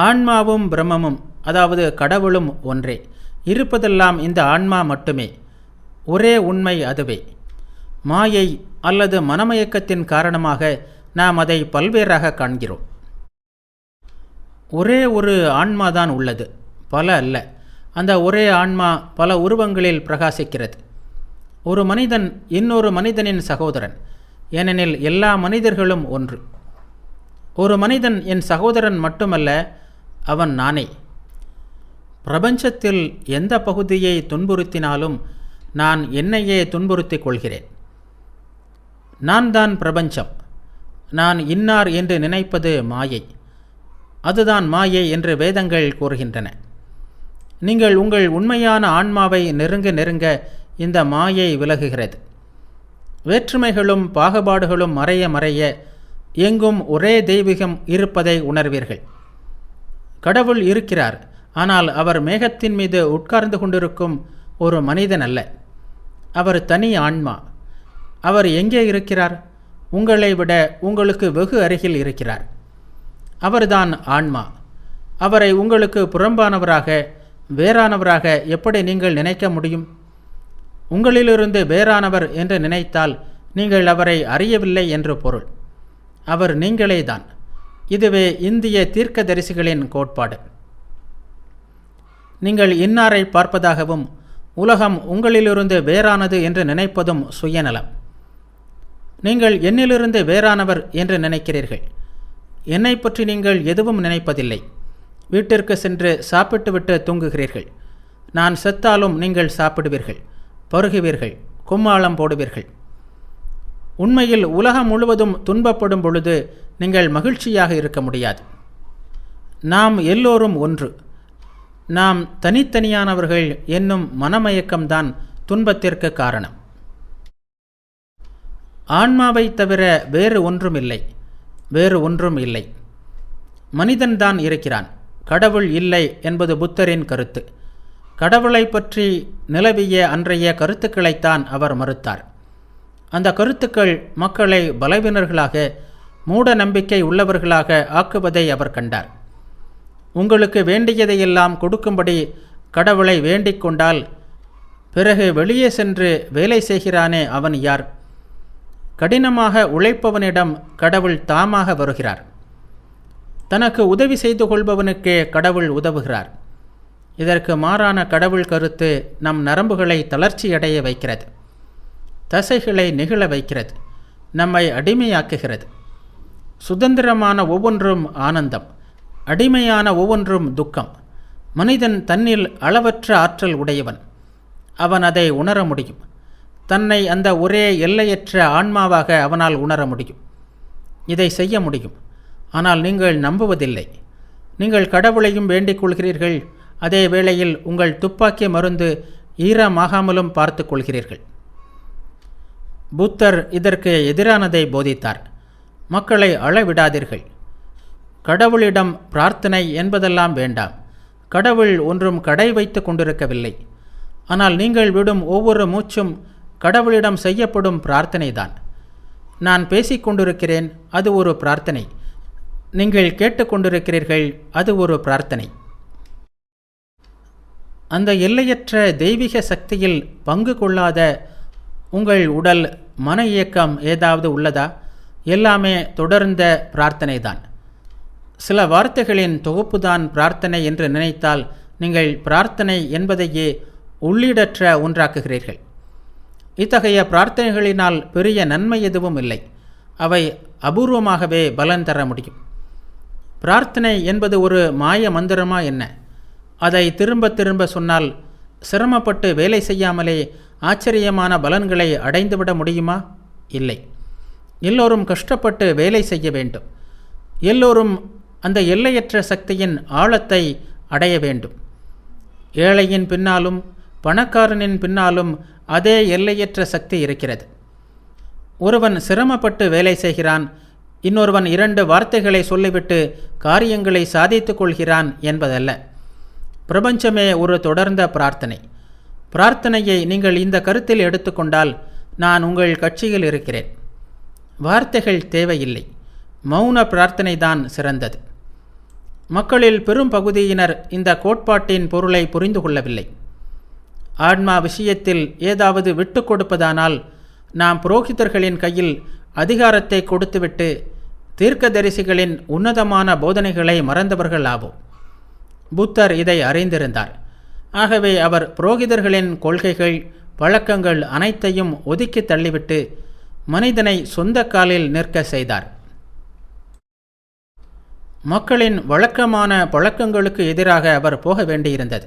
ஆன்மாவும் பிரம்மமும், அதாவது கடவுளும் ஒன்றே. இருப்பதெல்லாம் இந்த ஆன்மா மட்டுமே. ஒரே உண்மை அதுவே. மாயை அல்லது மனமயக்கத்தின் காரணமாக நாம் அதை பல்வேறாக காண்கிறோம். ஒரே ஒரு ஆன்மாதான் உள்ளது, பல அல்ல. அந்த ஒரே ஆன்மா பல உருவங்களில் பிரகாசிக்கிறது. ஒரு மனிதன் இன்னொரு மனிதனின் சகோதரன், ஏனெனில் எல்லா மனிதர்களும் ஒன்று. ஒரு மனிதன் என் சகோதரன் மட்டுமல்ல, அவன் நானே. பிரபஞ்சத்தில் எந்த பகுதியை துன்புறுத்தினாலும் நான் என்னையே துன்புறுத்திக் கொள்கிறேன். நான் தான் பிரபஞ்சம். நான் இன்னார் என்று நினைப்பது மாயை. அதுதான் மாயை என்று வேதங்கள் கூறுகின்றன. நீங்கள் உங்கள் உண்மையான ஆன்மாவை நெருங்க நெருங்க இந்த மாயை விலகுகிறது. வேற்றுமைகளும் பாகுபாடுகளும் மறைய மறைய எங்கும் ஒரே தெய்வீகம் இருப்பதை உணர்வீர்கள். கடவுள் இருக்கிறார், ஆனால் அவர் மேகத்தின் மீது உட்கார்ந்து கொண்டிருக்கும் ஒரு மனிதன் அல்ல. அவர் தனி ஆன்மா. அவர் எங்கே இருக்கிறார்? உங்களை விட உங்களுக்கு வெகு அருகில் இருக்கிறார். அவர்தான் ஆன்மா. அவரை உங்களுக்கு புறம்பானவராக, வேறானவராக எப்படி நீங்கள் நினைக்க முடியும்? உங்களிலிருந்து வேறானவர் என்று நினைத்தால் நீங்கள் அவரை அறியவில்லை என்று பொருள். அவர் நீங்களேதான். இதுவே இந்திய தீர்க்கதரிசிகளின் கோட்பாடு. நீங்கள் இன்னாரை பார்ப்பதாகவும் உலகம் உங்களிலிருந்து வேறானது என்று நினைப்பதும் சுயநலம். நீங்கள் என்னிலிருந்து வேறானவர் என்று நினைக்கிறீர்கள். என்னை பற்றி நீங்கள் எதுவும் நினைப்பதில்லை. வீட்டிற்கு சென்று சாப்பிட்டுவிட்டு தூங்குகிறீர்கள். நான் செத்தாலும் நீங்கள் சாப்பிடுவீர்கள், பருகுவீர்கள், கும்மாளம் போடுவீர்கள். உண்மையில் உலகம் முழுவதும் துன்பப்படும் பொழுது நீங்கள் மகிழ்ச்சியாக இருக்க முடியாது. நாம் எல்லோரும் ஒன்று. நாம் தனித்தனியானவர்கள் என்னும் மனமயக்கம்தான் துன்பத்திற்கு காரணம். ஆன்மாவை தவிர வேறு ஒன்றும் இல்லை. வேறு ஒன்றும் இல்லை. மனிதன்தான் இருக்கிறான். கடவுள் இல்லை என்பது புத்தரின் கருத்து. கடவுளை பற்றி நிலவிய அன்றைய கருத்துக்களைத்தான் அவர் மறுத்தார். அந்த கருத்துக்கள் மக்களை பலவீனர்களாக, மூட நம்பிக்கை உள்ளவர்களாக ஆக்குவதை அவர் கண்டார். உங்களுக்கு வேண்டியதையெல்லாம் கொடுக்கும்படி கடவுளை வேண்டிக் கொண்டால் பிறகு வெளியே சென்று வேலை செய்கிறானே அவன் யார்? கடினமாக உழைப்பவனிடம் கடவுள் தாமாக வருகிறார். தனக்கு உதவி செய்து கொள்பவனுக்கே கடவுள் உதவுகிறார். இதற்கு மாறான கடவுள் கருத்து நம் நரம்புகளை தளர்ச்சியடைய வைக்கிறது, தசைகளை நெகிழ வைக்கிறது, நம்மை அடிமையாக்குகிறது. சுதந்திரமான ஒவ்வொன்றும் ஆனந்தம், அடிமையான ஒவ்வொன்றும் துக்கம். மனிதன் தன்னில் அளவற்ற ஆற்றல் உடையவன். அவன் அதை உணர முடியும். தன்னை அந்த ஒரே எல்லையற்ற ஆன்மாவாக அவனால் உணர முடியும். இதை செய்ய முடியும். ஆனால் நீங்கள் நம்புவதில்லை. நீங்கள் கடவுளையும் வேண்டிக் கொள்கிறீர்கள். அதே வேளையில் உங்கள் துப்பாக்கி மருந்து ஈரமாகாமலும் பார்த்து கொள்கிறீர்கள். புத்தர் இதற்கு எதிரானதை போதித்தார். மக்களை அழவிடாதீர்கள். கடவுளிடம் பிரார்த்தனை என்பதெல்லாம் வேண்டாம். கடவுள் ஒன்றும் கடை வைத்து கொண்டிருக்கவில்லை. ஆனால் நீங்கள் விடும் ஒவ்வொரு மூச்சும் கடவுளிடம் செய்யப்படும் பிரார்த்தனைதான். நான் பேசிக்கொண்டிருக்கிறேன், அது ஒரு பிரார்த்தனை. நீங்கள் கேட்டுக்கொண்டிருக்கிறீர்கள், அது ஒரு பிரார்த்தனை. அந்த எல்லையற்ற தெய்வீக சக்தியில் பங்கு கொள்ளாத உங்கள் உடல், மன இயக்கம் ஏதாவது உள்ளதா? எல்லாமே தொடர்ந்த பிரார்த்தனைதான். சில வார்த்தைகளின் தொகுப்புதான் பிரார்த்தனை என்று நினைத்தால் நீங்கள் பிரார்த்தனை என்பதையே உள்ளீடற்ற ஒன்றாக்குகிறீர்கள். இத்தகைய பிரார்த்தனைகளினால் பெரிய நன்மை எதுவும் இல்லை. அவை அபூர்வமாகவே பலன் தர முடியும். பிரார்த்தனை என்பது ஒரு மாய மந்திரமா என்ன? அதை திரும்ப திரும்ப சொன்னால் சிரமப்பட்டு வேலை செய்யாமலே ஆச்சரியமான பலன்களை அடைந்துவிட முடியுமா? இல்லை. எல்லோரும் கஷ்டப்பட்டு வேலை செய்ய வேண்டும். எல்லோரும் அந்த எல்லையற்ற சக்தியின் ஆழத்தை அடைய வேண்டும். ஏழையின் பின்னாலும் பணக்காரனின் பின்னாலும் அதே எல்லையற்ற சக்தி இருக்கிறது. ஒருவன் சிரமப்பட்டு வேலை செய்கிறான், இன்னொருவன் 2 வார்த்தைகளை சொல்லிவிட்டு காரியங்களை சாதித்துக் கொள்கிறான் என்பதல்ல. பிரபஞ்சமே ஒரு தொடர்ந்த பிரார்த்தனை. பிரார்த்தனையை நீங்கள் இந்த கருத்தில் எடுத்துக்கொண்டால் நான் உங்கள் கட்சியில் இருக்கிறேன். வார்த்தைகள் தேவையில்லை. மௌன பிரார்த்தனை தான் சிறந்தது. மக்களில் பெரும் பகுதியினர் இந்த கோட்பாட்டின் பொருளை புரிந்து கொள்ளவில்லை. ஆன்மா விஷயத்தில் ஏதாவது விட்டு கொடுப்பதானால் நாம் புரோகிதர்களின் கையில் அதிகாரத்தை கொடுத்துவிட்டு தீர்க்கதரிசிகளின் உன்னதமான போதனைகளை மறந்தவர்கள் ஆவோம். புத்தர் இதை அறிந்திருந்தார். ஆகவே அவர் புரோகிதர்களின் கொள்கைகள், பழக்கங்கள் அனைத்தையும் ஒதுக்கி தள்ளிவிட்டு மனிதனை சொந்த காலில் நிற்க செய்தார். மக்களின் வழக்கமான பழக்கங்களுக்கு எதிராக அவர் போக வேண்டியிருந்தது.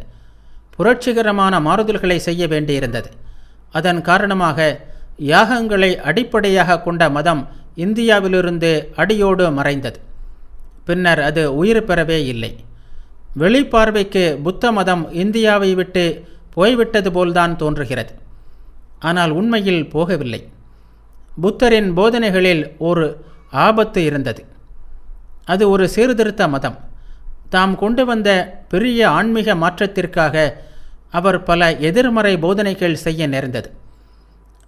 புரட்சிகரமான மாறுதல்களை செய்ய வேண்டியிருந்தது. அதன் காரணமாக யாகங்களை அடிப்படையாக கொண்ட மதம் இந்தியாவிலிருந்து அடியோடு மறைந்தது. பின்னர் அது உயிர் பெறவே இல்லை. வெளிப்பார்வைக்கு புத்த மதம் இந்தியாவை விட்டு போய்விட்டது போல்தான் தோன்றுகிறது. ஆனால் உண்மையில் போகவில்லை. புத்தரின் போதனைகளில் ஒரு ஆபத்து இருந்தது. அது ஒரு சீர்திருத்த மதம். தாம் கொண்டு வந்த பெரிய ஆன்மீக மாற்றத்திற்காக அவர் பல எதிர்மறை போதனைகள் செய்ய நேர்ந்தது.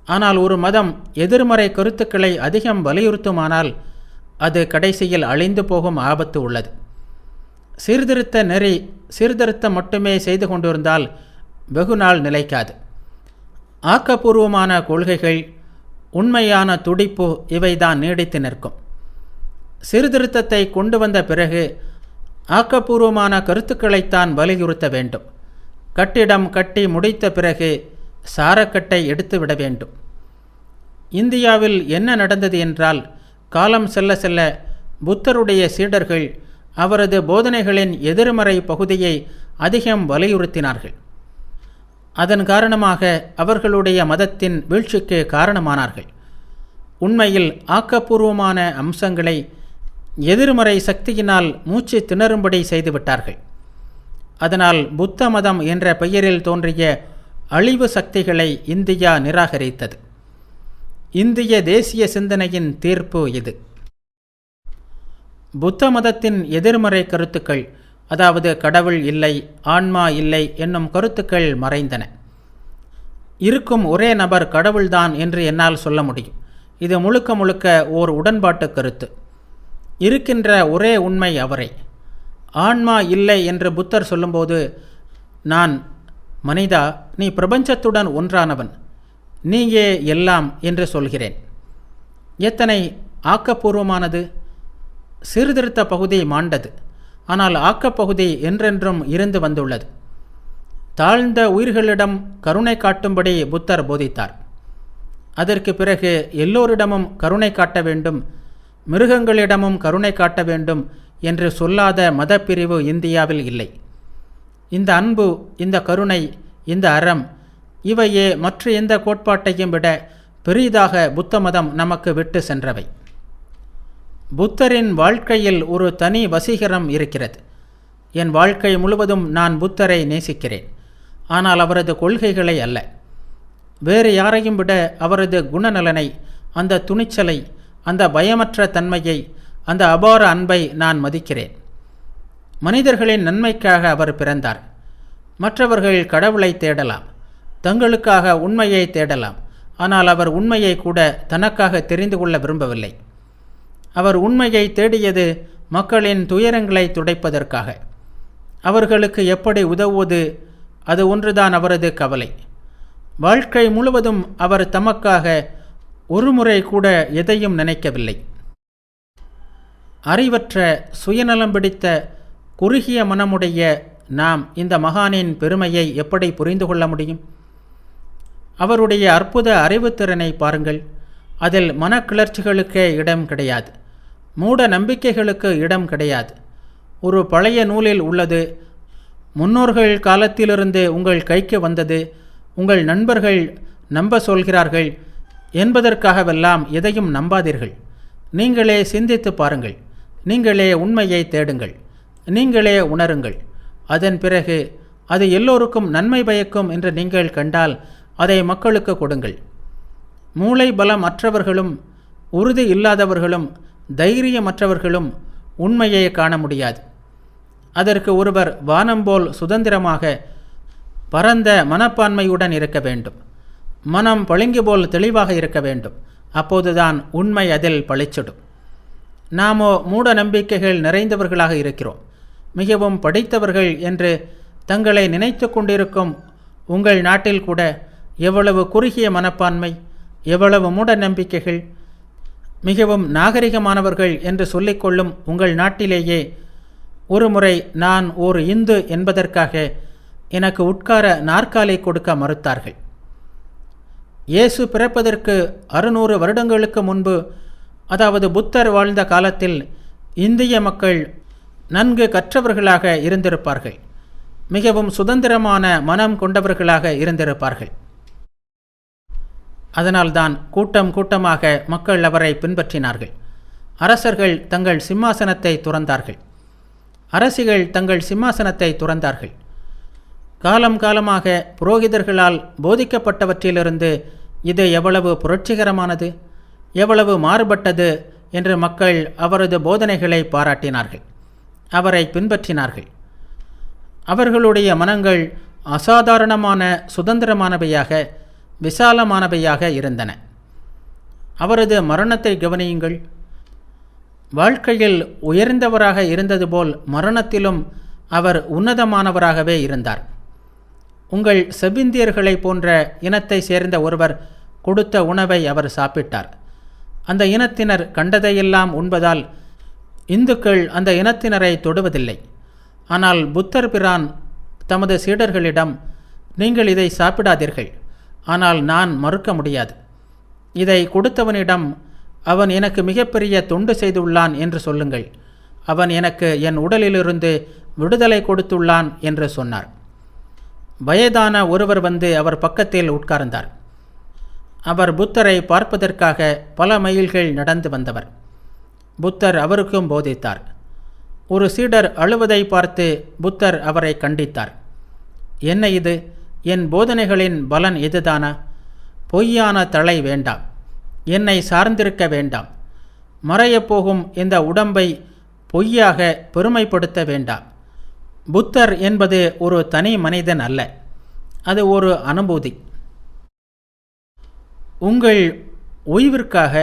ஆனால் ஒரு மதம் எதிர்மறை கருத்துக்களை அதிகம் வலியுறுத்துமானால் அது கடைசியில் அழிந்து போகும் ஆபத்து உள்ளது. சீர்திருத்த நெறி சீர்திருத்தம் மட்டுமே செய்து கொண்டிருந்தால் வெகுநாள் நிலைக்காது. ஆக்கப்பூர்வமான கொள்கைகள், உண்மையான துடிப்பு இவைதான் நீடித்து நிற்கும். சீர்திருத்தத்தை கொண்டு வந்த பிறகு ஆக்கப்பூர்வமான கருத்துக்களைத்தான் வலியுறுத்த வேண்டும். கட்டிடம் கட்டி முடித்த பிறகு சாரக்கட்டை எடுத்துவிட வேண்டும். இந்தியாவில் என்ன நடந்தது என்றால், காலம் செல்ல செல்ல புத்தருடைய சீடர்கள் அவரது போதனைகளின் எதிர்மறை பகுதியை அதிகம் வலியுறுத்தினார்கள். அதன் காரணமாக அவர்களுடைய மதத்தின் வீழ்ச்சிக்கு காரணமானார்கள். உண்மையில் ஆக்கப்பூர்வமான அம்சங்களை எதிர்மறை சக்தியினால் மூச்சு திணறும்படி செய்துவிட்டார்கள். அதனால் புத்த மதம் என்ற பெயரில் தோன்றிய அழிவு சக்திகளை இந்தியா நிராகரித்தது. இந்திய தேசிய சிந்தனையின் தீர்ப்பு இது. புத்த மதத்தின் எதிர்மறை கருத்துக்கள், அதாவது கடவுள் இல்லை, ஆன்மா இல்லை என்னும் கருத்துக்கள் மறைந்தன. இருக்கும் ஒரே நபர் கடவுள்தான் என்று என்னால் சொல்ல முடியும். இது முழுக்க முழுக்க ஓர் உடன்பாட்டு கருத்து. இருக்கின்ற ஒரே உண்மை அவரே. ஆன்மா இல்லை என்று புத்தர் சொல்லும்போது, நான் மனிதா, நீ பிரபஞ்சத்துடன் ஒன்றானவன், நீயே எல்லாம் என்று சொல்கிறேன். எத்தனை ஆக்கப்பூர்வமானது! சீர்திருத்த பகுதி மாண்டது, ஆனால் ஆக்கப்பகுதி என்றென்றும் இருந்து வந்துள்ளது. தாழ்ந்த உயிர்களிடம் கருணை காட்டும்படி புத்தர் போதித்தார். அதற்கு பிறகு எல்லோரிடமும் கருணை காட்ட வேண்டும், மிருகங்களிடமும் கருணை காட்ட வேண்டும் என்று சொல்லாத மதப்பிரிவு இந்தியாவில் இல்லை. இந்த அன்பு, இந்த கருணை, இந்த அறம் இவையே மற்ற எந்த கோட்பாட்டையும் விட பெரிதாக புத்த மதம் நமக்கு விட்டு சென்றவை. புத்தரின் வாழ்க்கையில் ஒரு தனி வசீகரம் இருக்கிறது. என் வாழ்க்கை முழுவதும் நான் புத்தரை நேசிக்கிறேன், ஆனால் அவரது கொள்கைகளை அல்ல. வேறு யாரையும் விட அவரது குணநலனை, அந்த துணிச்சலை, அந்த பயமற்ற தன்மையை, அந்த அபார அன்பை நான் மதிக்கிறேன். மனிதர்களின் நன்மைக்காக அவர் பிறந்தார். மற்றவர்கள் கடவுளை தேடலாம், தங்களுக்காக உண்மையை தேடலாம். ஆனால் அவர் உண்மையை கூட தனக்காக தெரிந்து கொள்ள விரும்பவில்லை. அவர் உண்மையை தேடியது மக்களின் துயரங்களை துடைப்பதற்காக. அவர்களுக்கு எப்படி உதவுவது, அது ஒன்றுதான் அவரது கவலை. வாழ்க்கை முழுவதும் அவர் தமக்காக ஒருமுறை கூட எதையும் நினைக்கவில்லை. அறிவற்ற, சுயநலம் பிடித்த, குறுகிய மனமுடைய நாம் இந்த மகானின் பெருமையை எப்படி புரிந்து கொள்ள முடியும்? அவருடைய அற்புத அறிவுத்திறனை பாருங்கள். அதில் மனக்கிளர்ச்சிகளுக்கே இடம் கிடையாது, மூட நம்பிக்கைகளுக்கு இடம் கிடையாது. ஒரு பழைய நூலில் உள்ளது, முன்னோர்கள் காலத்திலிருந்து உங்கள் கைக்கு வந்தது, உங்கள் நண்பர்கள் நம்ப சொல்கிறார்கள் என்பதற்காகவெல்லாம் எதையும் நம்பாதீர்கள். நீங்களே சிந்தித்து பாருங்கள், நீங்களே உண்மையை தேடுங்கள், நீங்களே உணருங்கள். அதன் பிறகு அது எல்லோருக்கும் நன்மை பயக்கும் என்று நீங்கள் கண்டால் அதை மக்களுக்கு கொடுங்கள். மூளை பலம் அற்றவர்களும் உறுதி இல்லாதவர்களும் தைரியமற்றவர்களும் உண்மையை காண முடியாது. அதற்கு ஒருவர் வானம் போல் சுதந்திரமாக பரந்த மனப்பான்மையுடன் இருக்க வேண்டும். மனம் பளிங்கு போல் தெளிவாக இருக்க வேண்டும். அப்போதுதான் உண்மை அதில் பளிச்சிடும். நாமோ மூட நம்பிக்கைகள் நிறைந்தவர்களாக இருக்கிறோம். மிகவும் படித்தவர்கள் என்று தங்களை நினைத்து கொண்டிருக்கும் உங்கள் நாட்டில் கூட எவ்வளவு குறுகிய மனப்பான்மை, எவ்வளவு மூட நம்பிக்கைகள்! மிகவும் நாகரிகமானவர்கள் என்று சொல்லிக்கொள்ளும் உங்கள் நாட்டிலேயே ஒருமுறை நான் ஒரு இந்து என்பதற்காக எனக்கு உட்கார நாற்காலி கொடுக்க மறுத்தார்கள். இயேசு பிறப்பதற்கு 600 வருடங்களுக்கு முன்பு, அதாவது புத்தர் வாழ்ந்த காலத்தில், இந்திய மக்கள் நன்கு கற்றவர்களாக இருந்திருப்பார்கள், மிகவும் சுதந்திரமான மனம் கொண்டவர்களாக இருந்திருப்பார்கள். அதனால்தான் கூட்டம் கூட்டமாக மக்கள் அவரை பின்பற்றினார்கள். அரசர்கள் தங்கள் சிம்மாசனத்தை துறந்தார்கள், அரசிகள் தங்கள் சிம்மாசனத்தை துறந்தார்கள். காலம் காலமாக புரோகிதர்களால் போதிக்கப்பட்டவற்றிலிருந்து இது எவ்வளவு புரட்சிகரமானது! எவ்வளவு மாறுபட்டது என்று மக்கள் அவரது போதனைகளை பாராட்டினார்கள். அவரை பின்பற்றினார்கள். அவர்களுடைய மனங்கள் அசாதாரணமான சுதந்திரமானவையாக, விசாலமானவையாக இருந்தன. அவரது மரணத்தை கவனியுங்கள். வாழ்க்கையில் உயர்ந்தவராக இருந்தது போல் மரணத்திலும் அவர் உன்னதமானவராகவே இருந்தார். உங்கள் செவ்விந்தியர்களை போன்ற இனத்தை சேர்ந்த ஒருவர் கொடுத்த உணவை அவர் சாப்பிட்டார். அந்த இனத்தினர் கண்டதையெல்லாம் உண்பதால் இந்துக்கள் அந்த இனத்தினரை தொடுவதில்லை. ஆனால் புத்தர் பிரான் தமது சீடர்களிடம், நீங்கள் இதை சாப்பிடாதீர்கள், ஆனால் நான் மறுக்க முடியாது. இதை கொடுத்தவனிடம், அவன் எனக்கு மிகப்பெரிய தொண்டு செய்துள்ளான் என்று சொல்லுங்கள், அவன் எனக்கு என் உடலிலிருந்து விடுதலை கொடுத்துள்ளான் என்று சொன்னார். வயதான ஒருவர் வந்து அவர் பக்கத்தில் உட்கார்ந்தார். அவர் புத்தரை பார்ப்பதற்காக பல மைல்கள் நடந்து வந்தவர். புத்தர் அவருக்கும் போதித்தார். ஒரு சீடர் அழுவதை பார்த்து புத்தர் அவரை கண்டித்தார். என்ன இது? என் போதனைகளின் பலன் இதுதானா? பொய்யான தலை வேண்டாம், என்னை சார்ந்திருக்க வேண்டாம், மறையப்போகும் இந்த உடம்பை பொய்யாக பெருமைப்படுத்த வேண்டாம். புத்தர் என்பது ஒரு தனி மனிதன் அல்ல, அது ஒரு அனுபூதி. உங்கள் ஓய்விற்காக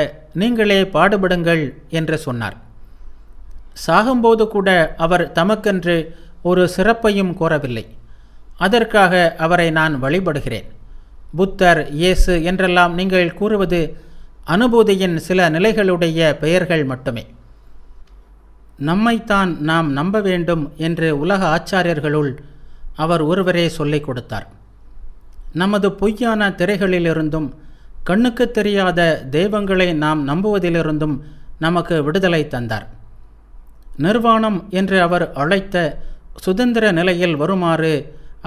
நீங்களே பாடுபடுங்கள் என்று சொன்னார். சாகும்போது கூட அவர் தமக்கென்று ஒரு சிறப்பையும் கோரவில்லை. அதற்காக அவரை நான் வழிபடுகிறேன். புத்தர், இயேசு என்றெல்லாம் நீங்கள் கூறுவது அனுபூதியின் சில நிலைகளுடைய பெயர்கள் மட்டுமே. நம்மைத்தான் நாம் நம்ப வேண்டும் என்று உலக ஆச்சாரியர்களுள் அவர் ஒருவரே சொல்லிக் கொடுத்தார். நமது பொய்யான திரைகளிலிருந்தும் கண்ணுக்கு தெரியாத தெய்வங்களை நாம் நம்புவதிலிருந்தும் நமக்கு விடுதலை தந்தார். நிர்வாணம் என்று அவர் அழைத்த சுதந்திர நிலையில் வருமாறு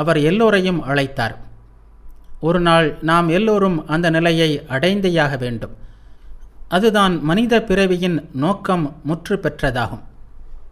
அவர் எல்லோரையும் அழைத்தார். ஒரு நாள் நாம் எல்லோரும் அந்த நிலையை அடைந்தேயாக வேண்டும். அதுதான் மனித பிறவியின் நோக்கம் முற்று பெற்றதாகும்.